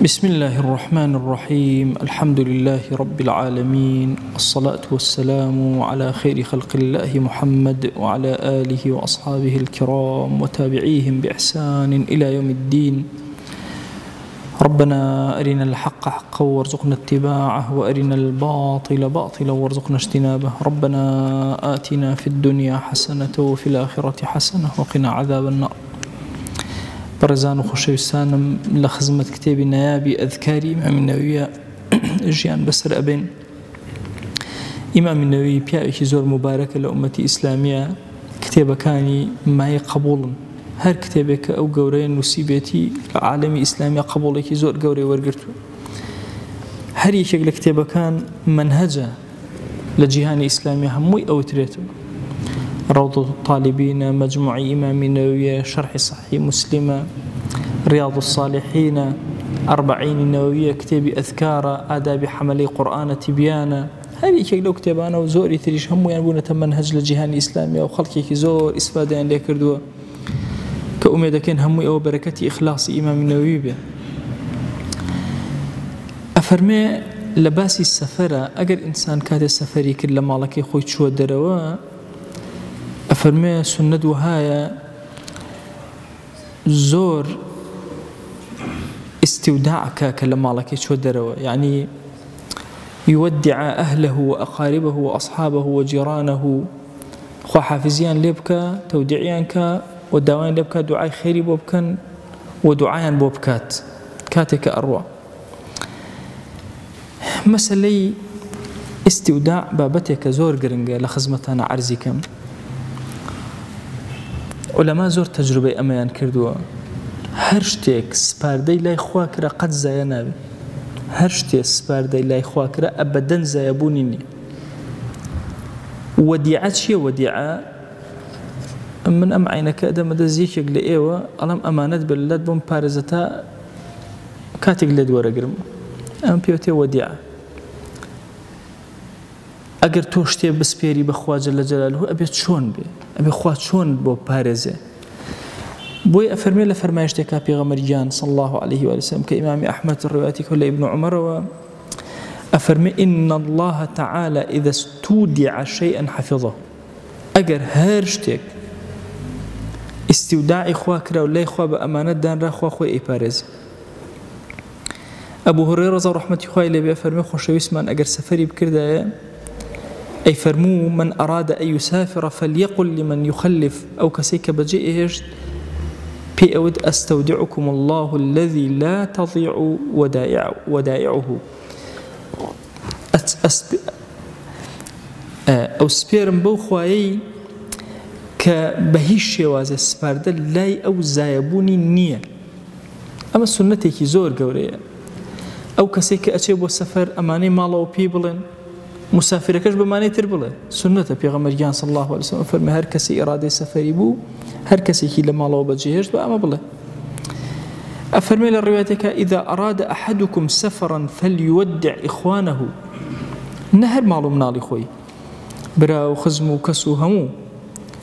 بسم الله الرحمن الرحيم. الحمد لله رب العالمين، الصلاة والسلام على خير خلق الله محمد وعلى آله وأصحابه الكرام وتابعيهم بإحسان إلى يوم الدين. ربنا أرنا الحق حقا وارزقنا اتباعه، وأرنا الباطل باطلا وارزقنا اجتنابه. ربنا آتنا في الدنيا حسنة وفي الآخرة حسنة وقنا عذاب النار. برزان وخشويستانم لخزمة كتاب نيابي أذكاري إمام النووي جيان بسر أبين. إمام النووي بيائك زور مبارك لأمتي إسلامية، كتاب كاني معي قبول هر كتابك أو قورين نسيبتي عالمي إسلامي قبولك زور قوري ورقرتو. هر يشك لكتاب كان منهجة لجهان إسلامي هموي أو تريتو. روضة الطالبين، مجموع إمام النووي، شرح صحيح مسلم، رياض الصالحين، 40 النووية، كتاب أذكار، آداب حمل قرآن تبيانا. هذه شكل كتابانا وزوري تريش هم ينبون منهج لجهان الإسلامي وخلقك زور إسفادة اللي كردوا كأميدة كان هم أو بركة إخلاص إمام النووي به. أفرمي لباسي السفرة أجر إنسان كاد السفري كل مالك يخوي شو دروا. أفرمي سنة وهاية زور استوداعك كلما لك شو دروا، يعني يودع أهله وأقاربه وأصحابه وجيرانه، خو حافزيان لبكا تودعيانك ودعوان لبكا دعاء خيري بوبكن ودعايان بوبكات كاتك أروع. مسألة استوداع بابتك زور قرنجة لخزمتنا عرزكم. علماء زور تجربة أميان كردوا، هرشتك سپاردەی لای خوا کرا قەت زایە نابێ، هەر شتێ سپاردەی لای خوا کرا ئەبەدەن زایەبوونی نییە. وەدیعە چییە؟ وەدیعە من ئەم عینەکە ئەدەمەدە زیەکێک لە ئێوە ئەڵام ئەمانەت بە لەت بۆم پارێزە تا کاتێک لێت وەرەگرم، ئەم پێوتێ وەدیعە. ئەگەر تۆ شتێ بسپێری بەخوا جەلە جەلالهو ئەبێت چۆن بێ، ئەبێ خوا چۆن بۆ پارێزێ. بوي أفرمي لفرمايشتك بيغمريان صلى الله عليه وسلم كإمام أحمد الرواياتك ولا ابن عمر أفرمي إن الله تعالى إذا استودع شيئا حفظه. أجر هرشتك استوداع إخواك ولا إخوا بأمانة دان رخوا أخوي إبارز. أبو هريرة رحمة الله عليه أفرمي خوش يسمان أجر سفري بكرده أي فرمو من أراد أن يسافر فليقل لمن يخلف أو كسيك بجئهش بي أود أستودعكم الله الذي لا تضيع ودائعه. أو سبيرم بو خواهي كبهيش شوازة سباردة لاي أو زايبوني نية. أما سنتي كي زور قورية أو كسيك أتشيب والسفر أماني مالا وبيبلن مسافركش بماني تربله. سنة بيغمريان صلى الله عليه وسلم فرمي هر كسي إرادة سفري بو، هر كسي كي لما الله بجيهش بأما بله. أفرمي للروايتك إذا أراد أحدكم سفرا فليودع إخوانه. نهر مالو منالي خوي برا وخزمو وكسو همو،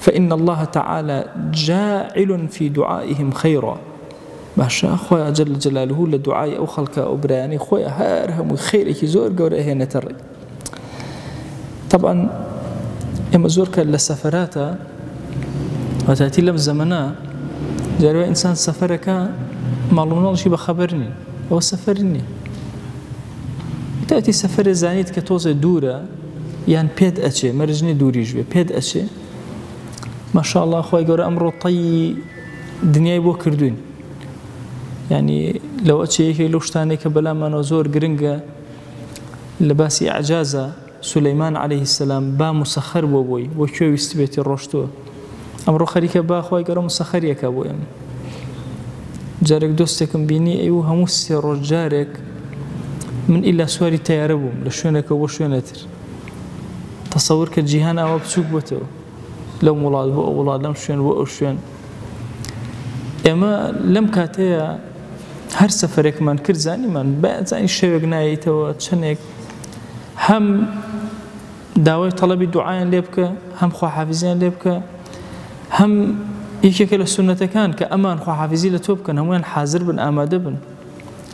فإن الله تعالى جاعل في دعائهم خيرا. باشا خويا جل جلاله لدعاء أو خلق أو براني خويا هار همو خيرك زور قوري هنا تري. طبعا إما زورك للسفرات وتأتي لم زمنا جاروا إنسان سفرك معلومة شيء بخبرني أو سفرني تأتي سفر زانيت كتوزة دورة يعني بيد أشي مرجني دوري جوي بيد أشي ما شاء الله أخوي يقول أمره طي دنيا يبو كردون. يعني لو أشي هيك لو شتاني كبلا ما نزور قرنجة لباسي إعجازة سليمان عليه السلام با مسخر بوي وشو يستبيت الرشتو أمر خريك با خوي قرا مسخر يك أبوي جارك دوستكم بيني أيوه هموس رجارك من إلا سواري تياربهم لشونك وشونتر تصورك الجهان أو بسوق بتو لو مولاد بو أولاد لم شون وأشون أما لم كاتيا هر سفرك من كرزاني من بعد زين شوق نايته وتشنك هم داوي طلبي دعاء لبك هم خو حافزين لبك هم يكيك السنة كان كأمان خو حافزي لتوب كان هم حاضر بن آمادة بن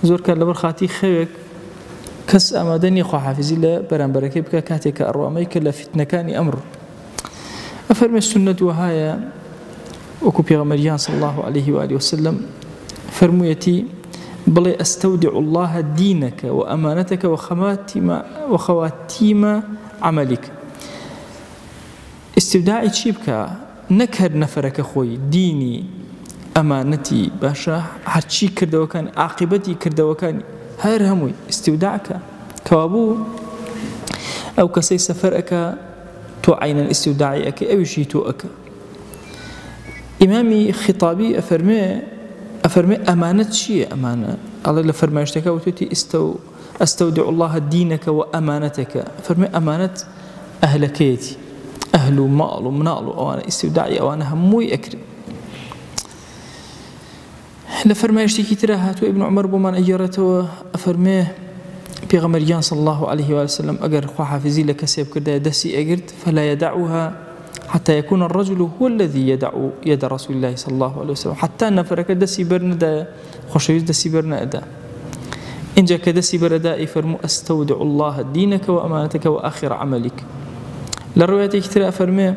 زۆر کات لەبەر خاتی خەوێک کەس ئامادە نییە خواحافیزی لە بەرامبەرەکەی بکە کاتێک کە ئەڕوامەی کە لە فتنەکانی ئەمڕۆ. ئەفەرمێ سنەت وهایە وەکو پێغەمبەریان صلی الله عليه وآله وسلم فەرموویەتی بڵێ ئەستەودع الله دینەکە و ئەمانەتەکە وخواتیمە عەمەلیک. استوداعی چی بکە؟ نەک هەر نەفەرەکە خۆی دینی ئەمانەتی باشە هەرچی کردەوەکان عاقبەتی کردەوەکانی هەر هەمووی استوداعکە کەوابوو ئەو کەسەی سەفەر ئەکە تۆ عینەن استوداعی ئەکە ئەویشی تۆ ئەکە. ئیمامی خیتابی ئەفەرمێ ئەمانەت چییە؟ ئەمانە ئەڵێ لە فەرمایشتەکە وتوتی ئەستەودع الله دینەکە و ئەمانەتەکە. فەرمێ ئەمانەت ئەهلەکەیەتی ئەهل و ماڵ و مناڵ و ئەوانە ئیستوداعی ئەوانە هەمووی ئەکرێ. لە فەرمایشتێکی ترە هاتووە ئیبن عومەر بۆمان ئەگێڕێتەوە ئەفەرمێ پێغەمبەریان صلی الله عليه وسلم ئەگەر خواحافیزی لە کەسێ بکردایە دەستی ئەگرت فلا يدعوها حتى يكون الرجل هو الذي يدعو يد رسول الله صلى الله عليه وسلم حتى نفرك دسي برندا خوشويز دسي برندا إنجا كدسي بردا فرمو أستودع الله دينك وأمانتك وآخر عملك. للرواية كتير فرمي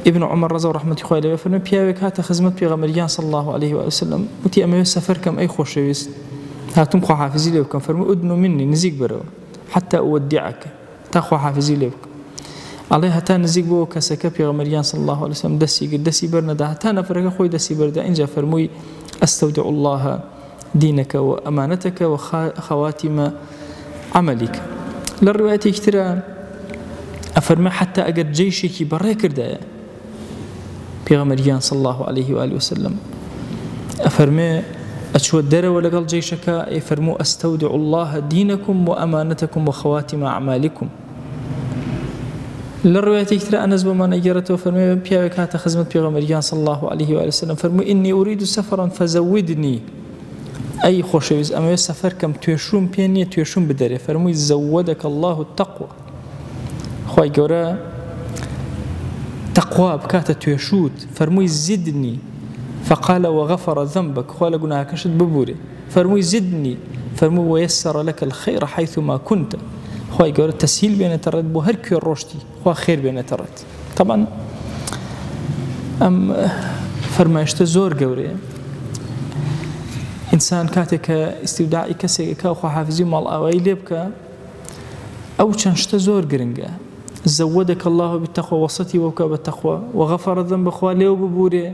ابن عمر رضي الله رحمة الله عليه فرمي بياوك هات خدمة بيغمريان صلى الله عليه وسلم وتي أما سفر كم أي خوشويز هاتم خو حافظي لكم فرمي أدنوا مني نزيك برو حتى أودعك تاخو حافظي لكم عليه هتا نزيك بو كسكا بيغمريان صلى الله عليه وسلم دسي برندا هتا نفرك خوي دسي بردا إنجا فرموي أستودع الله دينك وأمانتك وخواتم عملك. للرواية كتير أفرمي حتى أجد جيشك بري كردا بيغمريان صلى الله عليه وآله وسلم أفرمي أشو الدرة ولقل جيشك يفرمو أستودع الله دينكم وأمانتكم وخواتم أعمالكم. للرواية كتير أنس بما نجرته فرمي بياوك هات خدمة بيغمريان صلى الله عليه وآله وسلم فرمو إني أريد سفرا فزودني أي خوشويز أما يسافر كم تويشون بيني تويشون بدري فرمو زودك الله التقوى خواهي قورا تقوى بكاتا تويشوت فرمو زدني فقال وغفر ذنبك خواهي قلنا هكاشت ببوري فرمو زدني فرمو ويسر لك الخير حيثما كنت خواهي قورا تسهيل بين ترد بو هر كير روشتي خواهي خير بين ترد. طبعا فرمايشت زور قوري إنسان كاتك استوداعي كسيكا وخوا حافظي مال أوائي ليبكا أو چنشت زور قرنقا زودك الله بالتقوى وسطي وكا بالتقوى وغفر الذنب خوا ليو ببوري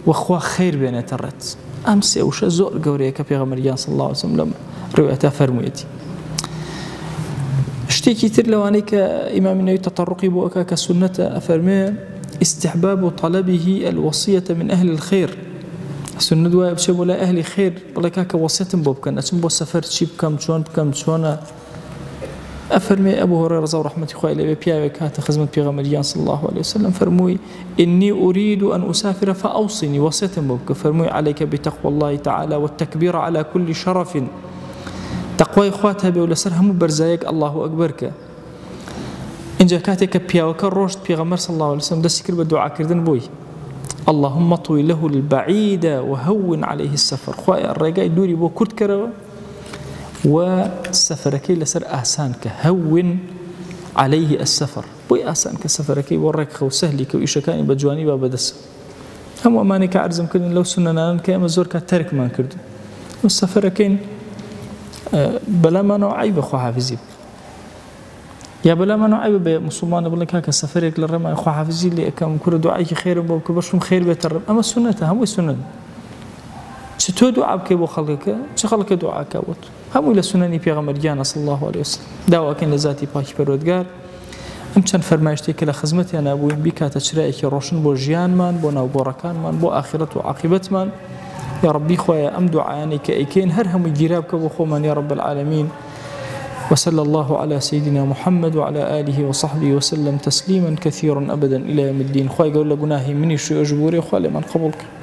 وخوا خير بين ترت. أمس أوش زور قوري كبيغمريان صلى الله عليه وسلم لما روايتها فرميتي اشتكي تر لواني كإمام النووي تطرقي بوكا كسنة أفرمي استحباب طلبه الوصية من أهل الخير. سنة دواء بشي ولا أهل خير بلا كاكا وصية بوب كان أتم بو سفر شي بكم شون أفرمي أبو هريرة رضي الله عنه إليه بياوك هات خدمة بيغمريان صلى الله عليه وسلم فرموي إني أريد أن أسافر فأوصني وصية بوب فرموي عليك بتقوى الله تعالى والتكبير على كل شرف تقوى إخواتها بولا سرهم برزايك الله أكبرك. إن جاكاتك بياوك الرشد بيغمر صلى الله عليه وسلم دسكر بالدعاء كردن بوي اللهم طوي له البعيد وهون عليه السفر. خوايا الرجاء دوري بو كرت كروا والسفركي لسر أحسانك هون عليه السفر بوي أحسانك سفركي ورك وسهلك وإيشكاني بجواني بابدس هم أمانك عرزم كردن لو سننا كأما زورك ترك ما كردن والسفركين بلا ما نوعي بخوا حافظي يا بلا ما نعيب بمسلمان بقول لك هكا سفرك للرمى أخو حافظي اللي كم كل دعائك خير وبكبرشهم خير بيترب أما السنة هم السنة شتو دعاء بكيبو خلقك شخلك دعاء كوت هم إلى سنني بيغمريان صلى الله عليه وسلم دعوة كن لذاتي باكي برودجار أمشان فرمايشتي كلا خدمتي أنا أبوي بك تشريعك روشن بو جيان من بو نو بركان من بو آخرة وعاقبة من يا ربي خويا أم دعاني كأيكين هرهم الجرابك بخو من يا رب العالمين. وصلى الله على سيدنا محمد وعلى آله وصحبه وسلم تسليما كثيرا أبدا إلى يوم الدين. خواهي قول لقناهي مني شو أجبوري خواهي من قبولك.